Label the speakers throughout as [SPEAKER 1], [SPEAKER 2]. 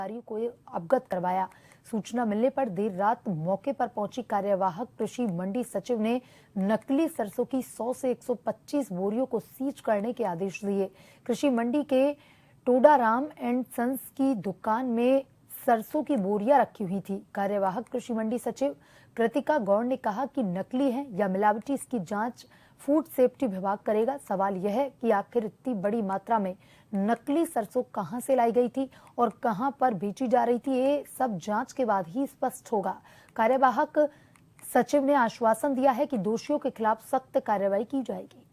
[SPEAKER 1] अधिकारियों को अवगत करवाया। सूचना मिलने पर देर रात मौके पर पहुंची कार्यवाहक कृषि मंडी सचिव ने नकली सरसों की 100 से 125 बोरियों को सीज करने के आदेश दिए। कृषि मंडी के टोडाराम एंड सन्स की दुकान में सरसों की बोरियां रखी हुई थी। कार्यवाहक कृषि मंडी सचिव कृतिका गौड़ ने कहा कि नकली है या मिलावटी, इसकी जांच फूड सेफ्टी विभाग करेगा। सवाल यह है कि आखिर इतनी बड़ी मात्रा में नकली सरसों कहां से लाई गई थी और कहां पर बेची जा रही थी, ये सब जांच के बाद ही स्पष्ट होगा। कार्यवाहक सचिव ने आश्वासन दिया है कि दोषियों के खिलाफ सख्त कार्रवाई की जाएगी।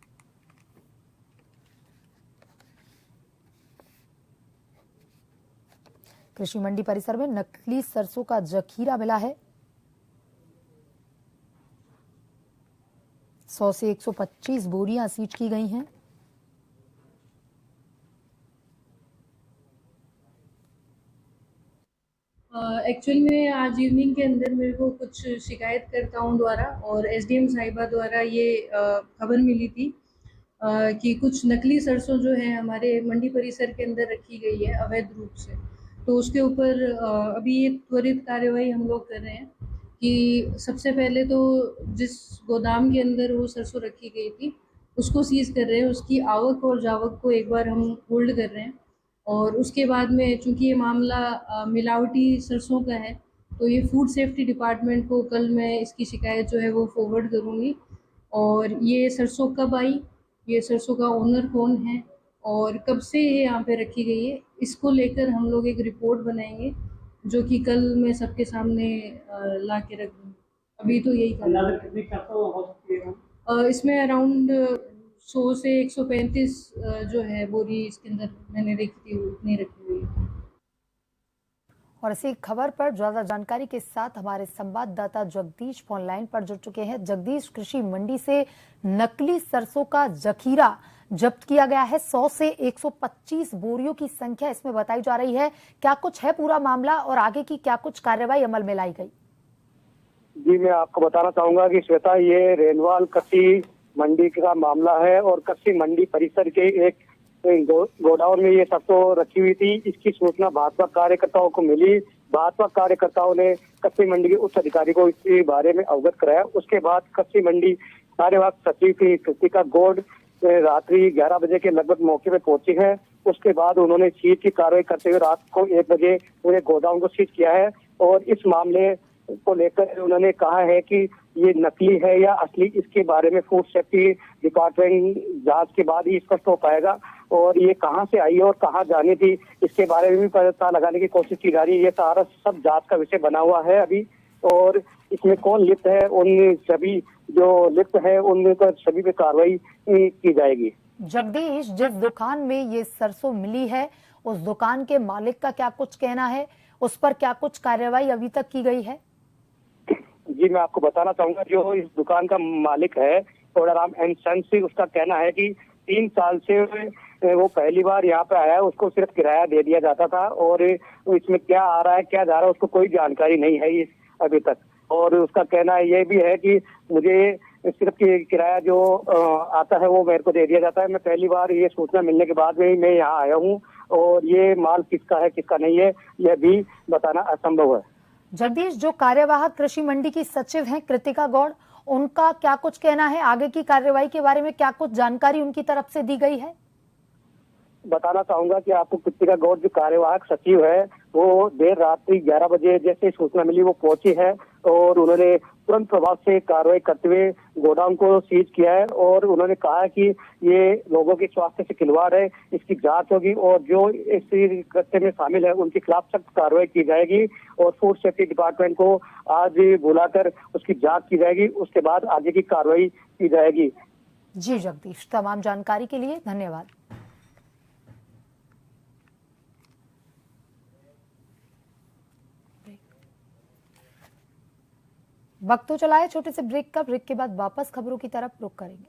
[SPEAKER 1] कृषि मंडी परिसर में नकली सरसों का जखीरा मिला है। 100 से 125 बोरियां सीज की गई हैं।
[SPEAKER 2] एक्चुअल में आज इवनिंग के अंदर मेरे को कुछ शिकायतकर्ताओं द्वारा और एसडीएम साहिबा द्वारा ये खबर मिली थी कि कुछ नकली सरसों जो है हमारे मंडी परिसर के अंदर रखी गई है अवैध रूप से। तो उसके ऊपर अभी ये त्वरित कार्रवाई हम लोग कर रहे हैं कि सबसे पहले तो जिस गोदाम के अंदर वो सरसों रखी गई थी उसको सीज कर रहे हैं, उसकी आवक और जावक को एक बार हम होल्ड कर रहे हैं। और उसके बाद में चूंकि ये मामला मिलावटी सरसों का है तो ये फूड सेफ्टी डिपार्टमेंट को कल मैं इसकी शिकायत जो है वो फॉरवर्ड करूँगी। और ये सरसों कब आई, ये सरसों का ओनर कौन है और कब से ये यहाँ पे रखी गई है, इसको लेकर हम लोग एक रिपोर्ट बनाएंगे जो कि कल मैं सबके सामने ला के रख दूँगी। अभी तो यही इसमें अराउंड 100 से 135 जो है बोरी इसके अंदर मैंने देखी थी उतनी रखी हुई है।
[SPEAKER 1] और इसी खबर पर ज्यादा जानकारी के साथ हमारे संवाददाता जगदीश फोन लाइन पर जुड़ चुके हैं। जगदीश, कृषि मंडी से नकली सरसों का जखीरा जब्त किया गया है। 100 से 125 बोरियों की संख्या इसमें बताई जा रही है। क्या कुछ है पूरा मामला और आगे की क्या कुछ कार्रवाई अमल में लाई गई?
[SPEAKER 3] जी, मैं आपको बताना चाहूंगा कि श्वेता, ये रेनवाल कृषि मंडी का मामला है और कृषि मंडी परिसर के एक गोडाउन में ये सरसों रखी हुई थी। इसकी सूचना भाजपा कार्यकर्ताओं को मिली। भाजपा कार्यकर्ताओं ने कृषि मंडी के उच्च अधिकारी को इसके बारे में अवगत कराया। उसके बाद कृषि मंडी कार्यवाहक सचिव की कृतिका गौड़ रात्रि 11 बजे के लगभग मौके पे पहुंची है। उसके बाद उन्होंने सीज की कार्रवाई करते हुए रात को 1 बजे पूरे गोदाम को सीज किया है और इस मामले को लेकर उन्होंने कहा है कि ये नकली है या असली, इसके बारे में फूड सेफ्टी डिपार्टमेंट जांच के बाद ही स्पष्ट हो पाएगा। और ये कहां से आई और कहां जानी थी, इसके बारे में भी पता लगाने की कोशिश की जा रही है। ये सारा सब जांच का विषय बना हुआ है अभी। और इसमें कौन लिप्त है, उन सभी जो लिप्त है उन पर सभी पे कार्रवाई की जाएगी।
[SPEAKER 1] जगदीश, जिस दुकान में ये सरसों मिली है उस दुकान के मालिक का क्या कुछ कहना है, उस पर क्या कुछ कार्रवाई अभी तक की गई है?
[SPEAKER 3] जी, मैं आपको बताना चाहूंगा, जो इस दुकान का मालिक है टोडाराम एंड सन्स, उसका कहना है कि 3 साल से वो पहली बार यहाँ पे आया है। उसको सिर्फ किराया दे दिया जाता था और इसमें क्या आ रहा है क्या जा रहा है उसको कोई जानकारी नहीं है अभी तक। और उसका कहना ये भी है कि मुझे सिर्फ किराया जो आता है वो मेरे को दे दिया जाता है। मैं पहली बार ये सूचना मिलने के बाद में मैं यहाँ आया हूँ और ये माल किसका है किसका नहीं है यह भी बताना असंभव है।
[SPEAKER 1] जगदीश, जो कार्यवाहक कृषि मंडी की सचिव हैं कृतिका गौड़, उनका क्या कुछ कहना है? आगे की कार्रवाई के बारे में क्या कुछ जानकारी उनकी तरफ से दी गई है?
[SPEAKER 3] बताना चाहूंगा कि आपको कृतिका गौड़ जो कार्यवाहक सचिव है वो देर रात्रि 11 बजे जैसे सूचना मिली वो पहुंची है और उन्होंने तुरंत प्रभाव से कार्रवाई करते हुए गोदाम को सीज किया है। और उन्होंने कहा कि ये लोगों के स्वास्थ्य से खिलवाड़ है, इसकी जांच होगी और जो इस कृत्य में शामिल है उनके खिलाफ सख्त कार्रवाई की जाएगी। और फूड सेफ्टी डिपार्टमेंट को आज बुलाकर उसकी जांच की जाएगी, उसके बाद आगे की कार्रवाई की जाएगी।
[SPEAKER 1] जी जगदीश, तमाम जानकारी के लिए धन्यवाद। वक्त तो चला है छोटे से ब्रेक का। ब्रेक के बाद वापस खबरों की तरफ रुख करेंगे।